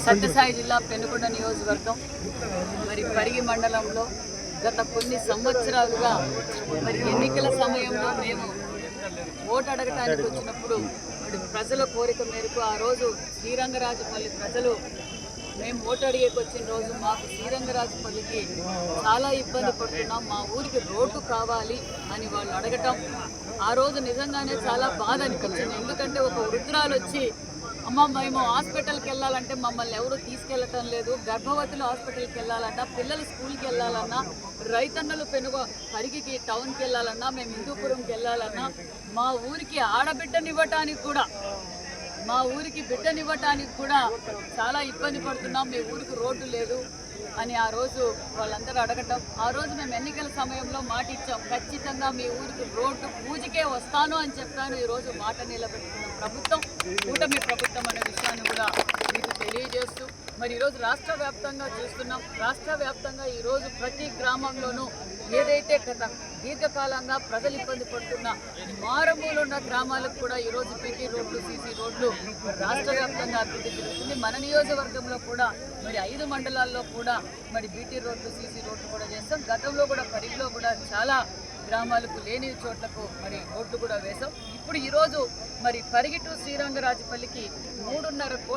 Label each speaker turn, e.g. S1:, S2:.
S1: సత్యసాయి జిల్లా పెనుకొండ నియోజకవర్గం మరి పరిగి మండలంలో గత కొన్ని సంవత్సరాలుగా మరి ఎన్నికల సమయంలో మేము ఓటు అడగటానికి వచ్చినప్పుడు మరి ప్రజల కోరిక మేరకు ఆ రోజు శ్రీరంగరాజపల్లి ప్రజలు మేము ఓటు అడిగేకి వచ్చిన రోజు మాకు శ్రీరంగరాజపల్లికి చాలా ఇబ్బంది పడుతున్నాం, మా ఊరికి రోడ్డు కావాలి అని వాళ్ళు అడగటం ఆ రోజు నిజంగానే చాలా బాధ అనిపించింది. ఎందుకంటే ఒక వృద్ధురాలు వచ్చి అమ్మ మేము హాస్పిటల్కి వెళ్ళాలంటే మమ్మల్ని ఎవరు తీసుకెళ్ళటం లేదు, గర్భవతులు హాస్పిటల్కి వెళ్ళాలన్నా, పిల్లలు స్కూల్కి వెళ్ళాలన్నా, రైతన్నలు పరిగికి టౌన్కి వెళ్ళాలన్నా, మేము హిందూపురంకి వెళ్ళాలన్నా, మా ఊరికి ఆడబిడ్డనివ్వటానికి కూడా చాలా ఇబ్బంది పడుతున్నాం, మీ ఊరికి రోడ్డు లేదు అని ఆ రోజు వాళ్ళందరూ అడగటం. ఆ రోజు మేము ఎన్నికల సమయంలో మాట ఇచ్చాం, ఖచ్చితంగా మీ ఊరికి రోడ్డు పూజకే వస్తాను అని చెప్పాను. ఈరోజు మాట నిలబెట్టుకున్న ప్రభుత్వం కూటమి ప్రభుత్వం అనే విషయాన్ని కూడా మీకు తెలియజేస్తూ మరి ఈరోజు రాష్ట్ర వ్యాప్తంగా చూస్తున్నాం. రాష్ట్ర వ్యాప్తంగా ఈరోజు ప్రతి గ్రామంలోనూ ఏదైతే గత దీర్ఘకాలంగా ప్రజలు ఇబ్బంది పడుతున్న మారుమూలు ఉన్న గ్రామాలకు కూడా ఈరోజు బీటీ రోడ్లు, సీసీ రోడ్లు రాష్ట్ర వ్యాప్తంగా అభివృద్ధి జరుగుతుంది. మన నియోజకవర్గంలో కూడా మరి 5 మండలాల్లో కూడా మరి బీటీ రోడ్లు, సీసీ రోడ్లు కూడా చేస్తాం. గతంలో కూడా పరిగిలో కూడా చాలా గ్రామాలకు లేని చోట్లకు మరి రోడ్లు కూడా వేసాం. ఇప్పుడు ఈరోజు మరి పరిగి టు శ్రీరంగరాజపల్లికి 3.5 కోట్ల